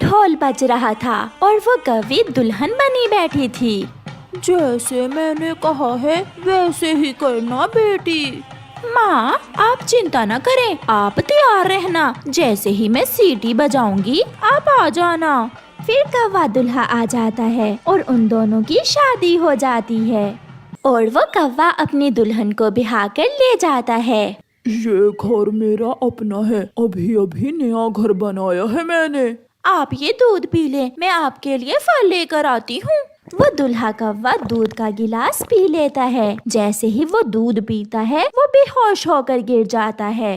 ढोल बज रहा था और वो कवि दुल्हन बनी बैठी थी। जैसे मैंने कहा है वैसे ही करना बेटी। माँ आप चिंता न करें, आप तैयार रहना, जैसे ही मैं सीटी बजाऊंगी आप आ जाना। फिर कौवा दुल्हा आ जाता है और उन दोनों की शादी हो जाती है और वो कौवा अपनी दुल्हन को बिहा कर ले जाता है। ये घर मेरा अपना है, अभी अभी नया घर बनाया है मैंने। आप ये दूध पी ले, मैं आपके लिए फल लेकर आती हूँ। वो दुल्हा कौवा दूध का गिलास पी लेता है। जैसे ही वो दूध पीता है वो बेहोश होकर गिर जाता है।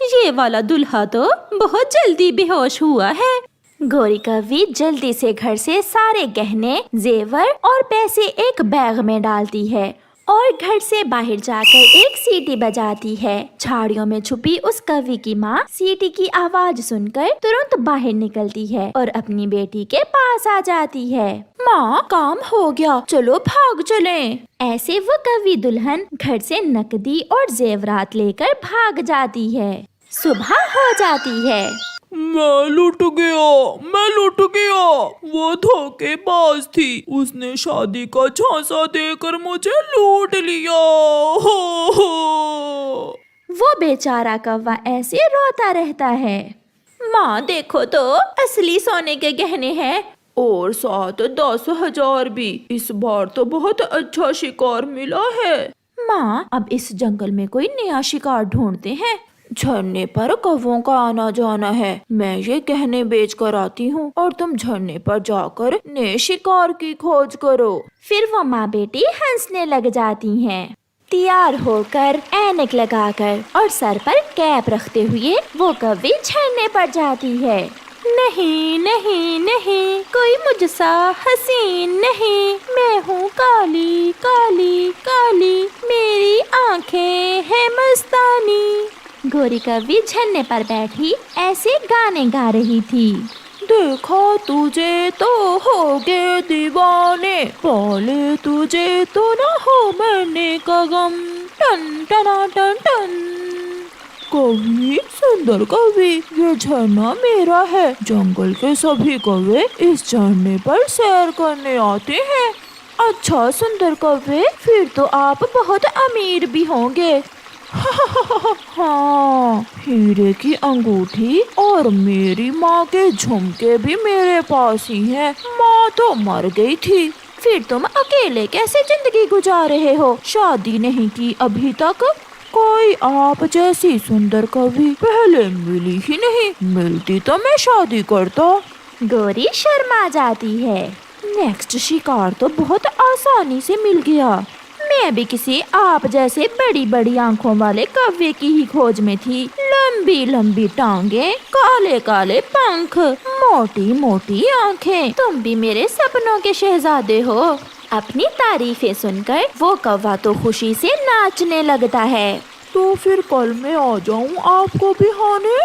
ये वाला दुल्हा तो बहुत जल्दी बेहोश हुआ है। गोरी कौवी जल्दी से घर से सारे गहने, जेवर और पैसे एक बैग में डालती है और घर से बाहर जाकर एक सीटी बजाती है। झाड़ियों में छुपी उस कौवी की माँ सीटी की आवाज सुनकर तुरंत बाहर निकलती है और अपनी बेटी के पास आ जाती है। माँ काम हो गया, चलो भाग चलें। ऐसे वो कौवी दुल्हन घर से नकदी और जेवरात लेकर भाग जाती है। सुबह हो जाती है। मैं लुट गया। वो धोखेबाज थी, उसने शादी का झांसा देकर मुझे लूट लिया। हो। वो बेचारा कौवा ऐसे रोता रहता है। माँ देखो तो असली सोने के गहने हैं और साथ 10,000 भी। इस बार तो बहुत अच्छा शिकार मिला है। माँ अब इस जंगल में कोई नया शिकार ढूंढते हैं। झरने पर कौवों का आना जाना है, मैं ये गहने बेच कर आती हूँ और तुम झरने पर जाकर नए शिकार की खोज करो। फिर वो माँ बेटी हंसने लग जाती हैं। तैयार होकर, ऐनक लगाकर और सर पर कैप रखते हुए वो कौवी झरने पर जाती है। नहीं नहीं नहीं, कोई मुझसा हसीन नहीं, मैं हूँ काली काली काली, मेरी आंखें है मस्तानी। गोरी कौवी झरने पर बैठी ऐसे गाने गा रही थी। देखा तुझे तो हो गए दीवाने, पाले तुझे तो ना हो मरने का गम, टन टना टन टन। कवि, सुंदर कवि, ये झरना मेरा है। जंगल के सभी कौवे इस झरने पर सैर करने आते हैं। अच्छा सुंदर कौवे, फिर तो आप बहुत अमीर भी होंगे। हाँ, हीरे की अंगूठी और मेरी माँ के झुमके भी मेरे पास ही हैं। माँ तो मर गई थी। फिर तुम अकेले कैसे जिंदगी गुजार रहे हो? शादी नहीं की अभी तक? कोई आप जैसी सुंदर कवि पहले मिली ही नहीं, मिलती तो मैं शादी करता। गोरी शर्मा जाती है। नेक्स्ट शिकार तो बहुत आसानी से मिल गया। मैं भी किसी आप जैसे बड़ी बड़ी आंखों वाले कौवे की ही खोज में थी। लंबी लंबी टांगे, काले काले पंख, मोटी मोटी आंखें, तुम भी मेरे सपनों के शहजादे हो। अपनी तारीफें सुनकर वो कौवा तो खुशी से नाचने लगता है। तो फिर कल मैं आ जाऊँ आपको बिहाने?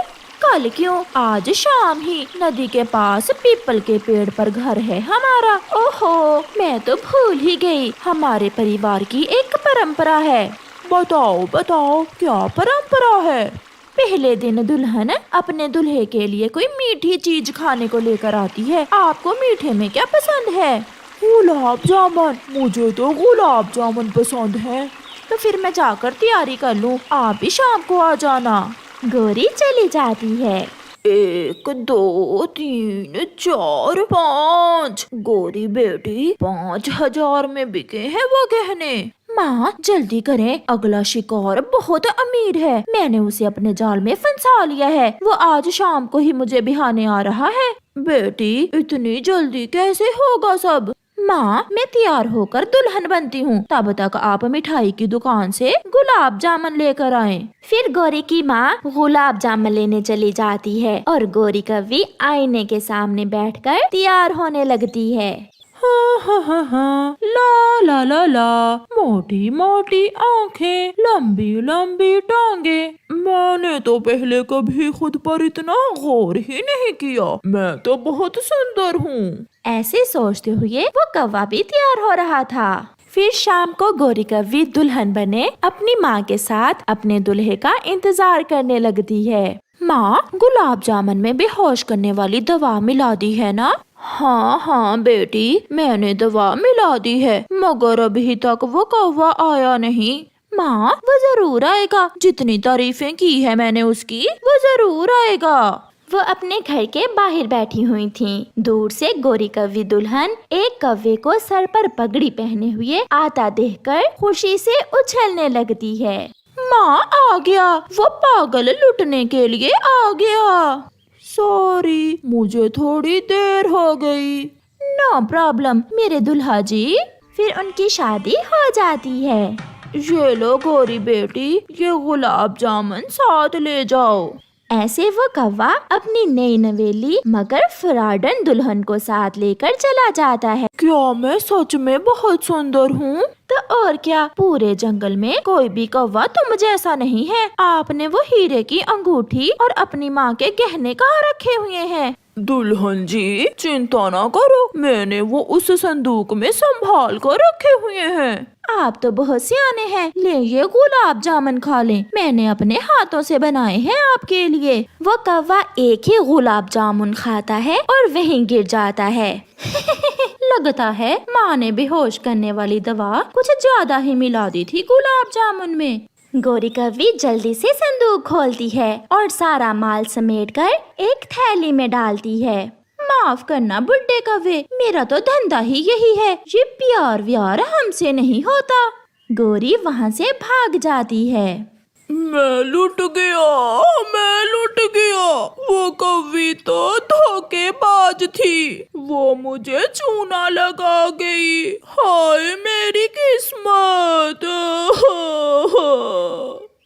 कल क्यों, आज शाम ही। नदी के पास पीपल के पेड़ पर घर है हमारा। ओहो, मैं तो भूल ही गई, हमारे परिवार की एक परंपरा है। बताओ बताओ, क्या परंपरा है? पहले दिन दुल्हन अपने दूल्हे के लिए कोई मीठी चीज खाने को लेकर आती है। आपको मीठे में क्या पसंद है? गुलाब जामुन। मुझे तो गुलाब जामुन पसंद है। तो फिर मैं जाकर तैयारी कर लूं, आप भी शाम को आ जाना। गोरी चली जाती है। 1 2 3 4 5। गोरी बेटी, 5,000 में बिके हैं वो गहने। माँ जल्दी करें, अगला शिकार बहुत अमीर है। मैंने उसे अपने जाल में फंसा लिया है। वो आज शाम को ही मुझे बिहाने आ रहा है। बेटी, इतनी जल्दी कैसे होगा सब? माँ मैं तैयार होकर दुल्हन बनती हूँ, तब तक आप मिठाई की दुकान से गुलाब जामुन लेकर आएं। फिर गोरी की माँ गुलाब जामुन लेने चली जाती है और गोरी कौवी आईने के सामने बैठकर तैयार होने लगती है। हाँ हाँ हाँ हाँ, ला ला ला ला, मोटी मोटी आंखें, लंबी लंबी टांगे। मैंने तो पहले कभी खुद पर इतना गौर ही नहीं किया। मैं तो बहुत सुंदर हूँ। ऐसे सोचते हुए वो कौवा भी तैयार हो रहा था। फिर शाम को गोरी कौवी दुल्हन बने अपनी माँ के साथ अपने दूल्हे का इंतजार करने लगती है। माँ, गुलाब जामुन में बेहोश करने वाली दवा मिला दी है ना? हाँ हाँ बेटी, मैंने दवा मिला दी है, मगर अभी तक वो कौवा आया नहीं। माँ, वो जरूर आएगा, जितनी तारीफें की है मैंने उसकी, वो जरूर आएगा। वो अपने घर के बाहर बैठी हुई थीं। दूर से गोरी कौवी दुल्हन एक कौवे को सर पर पगड़ी पहने हुए आता देखकर खुशी से उछलने लगती है। माँ, आ गया, वो पागल लुटने के लिए आ गया। सॉरी, मुझे थोड़ी देर हो गई। नो प्रॉब्लम मेरे दुल्हा जी। फिर उनकी शादी हो जाती है। ये लो गोरी बेटी, ये गुलाब जामुन साथ ले जाओ। ऐसे वो कौवा अपनी नई नवेली मगर फराडन दुल्हन को साथ लेकर चला जाता है। क्या मैं सच में बहुत सुंदर हूँ? तो और क्या, पूरे जंगल में कोई भी कौवा तुम जैसा नहीं है। आपने वो हीरे की अंगूठी और अपनी माँ के गहने कहाँ रखे हुए हैं? दुल्हन जी, चिंता ना करो, मैंने वो उस संदूक में संभाल कर रखे हुए हैं। आप तो बहुत सियाने हैं। ले ये गुलाब जामुन खा लें, मैंने अपने हाथों से बनाए हैं आपके लिए। वो कौवा एक ही गुलाब जामुन खाता है और वहीं गिर जाता है। लगता है माँ ने बेहोश करने वाली दवा कुछ ज्यादा ही मिला दी थी गुलाब जामुन में। गोरी कौवी जल्दी से संदूक खोलती है और सारा माल समेटकर एक थैली में डालती है। माफ करना बुड्ढे कौवे, मेरा तो धंधा ही यही है, ये प्यार व्यार हमसे नहीं होता। गोरी वहाँ से भाग जाती है। मैं लुट गया, वो कौवी तो धोखेबाज थी, वो मुझे चूना लगा गई, हाय मेरी किस्मत।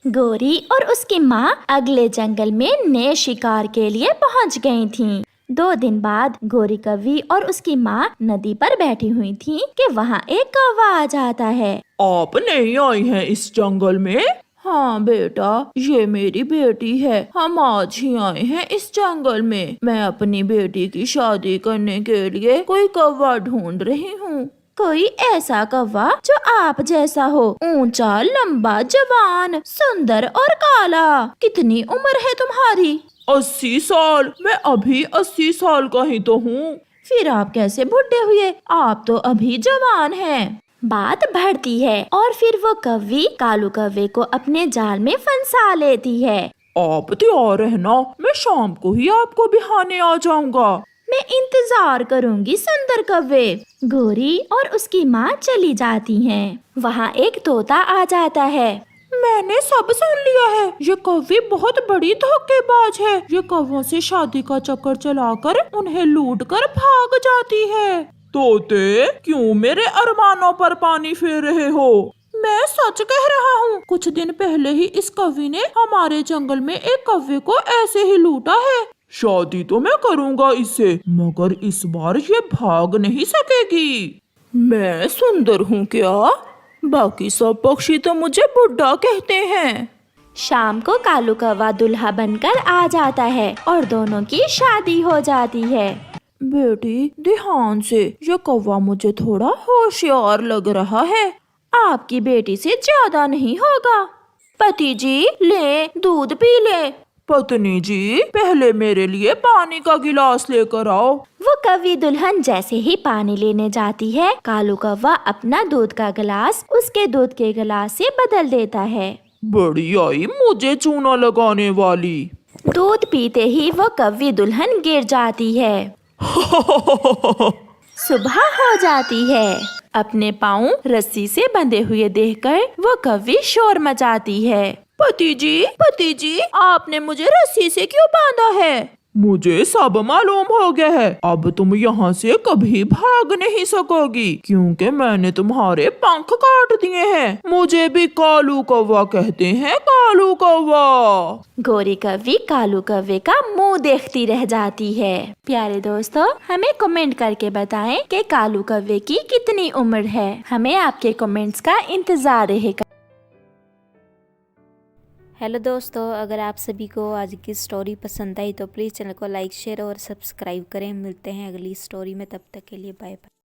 गोरी और उसकी माँ अगले जंगल में नए शिकार के लिए पहुँच गई थीं। 2 दिन बाद गोरी कौवी और उसकी माँ नदी पर बैठी हुई थीं कि वहाँ एक कौवा आ जाता है। आप नहीं आई हैं इस जंगल में? हाँ बेटा, ये मेरी बेटी है, हम आज ही आए हैं इस जंगल में। मैं अपनी बेटी की शादी करने के लिए कोई कौवा ढूंढ रही हूँ। कोई ऐसा कौवा जो आप जैसा हो, ऊंचा, लंबा, जवान, सुंदर और काला। कितनी उम्र है तुम्हारी? 80 साल। मैं अभी 80 साल का ही तो हूँ। फिर आप कैसे बुढ़े हुए? आप तो अभी जवान हैं। बात बढ़ती है और फिर वो कौवी कालू कौवे को अपने जाल में फंसा लेती है। आप तैयार रहना, मैं शाम को ही आपको बिहाने आ जाऊंगा। मैं इंतजार करूंगी सुंदर कौवे। गोरी और उसकी माँ चली जाती हैं। वहाँ एक तोता आ जाता है। मैंने सब सुन लिया है, ये कौवी बहुत बड़ी धोखेबाज है। ये कौवों से शादी का चक्कर चलाकर उन्हें लूट कर भाग जाती है। तोते, क्यों मेरे अरमानों पर पानी फेर रहे हो? मैं सच कह रहा हूँ, कुछ दिन पहले ही इस कौवी ने हमारे जंगल में एक कौवे को ऐसे ही लूटा है। शादी तो मैं करूँगा इससे, मगर इस बार ये भाग नहीं सकेगी। मैं सुंदर हूँ क्या? बाकी सब पक्षी तो मुझे बुढ़ा कहते हैं। शाम को कालू कौवा दूल्हा बनकर आ जाता है और दोनों की शादी हो जाती है। बेटी ध्यान से, ये कौवा मुझे थोड़ा होशियार लग रहा है। आपकी बेटी से ज्यादा नहीं होगा। पति जी, ले दूध पी ले। पत्नी जी, पहले मेरे लिए पानी का गिलास लेकर आओ। वो कौवी दुल्हन जैसे ही पानी लेने जाती है, कालू कौवा अपना दूध का गिलास उसके दूध के गिलास से बदल देता है। बड़ी आई मुझे चूना लगाने वाली। दूध पीते ही वो कौवी दुल्हन गिर जाती है। सुबह हो जाती है। अपने पाँव रस्सी से बंधे हुए देखकर वो कौवी शोर मचाती है। पति जी, आपने मुझे रस्सी से क्यों बांधा है? मुझे सब मालूम हो गया है, अब तुम यहाँ से कभी भाग नहीं सकोगी, क्योंकि मैंने तुम्हारे पंख काट दिए हैं। मुझे भी कालू कौवा कहते हैं, कालू कौवा। गोरी कौवी कालू कौवे का मुंह देखती रह जाती है। प्यारे दोस्तों, हमें कमेंट करके बताएं कि कालू कौवे की कितनी उम्र है। हमें आपके कमेंट्स का इंतजार रहेगा। हेलो दोस्तों, अगर आप सभी को आज की स्टोरी पसंद आई तो प्लीज़ चैनल को लाइक, शेयर और सब्सक्राइब करें। मिलते हैं अगली स्टोरी में, तब तक के लिए बाय बाय।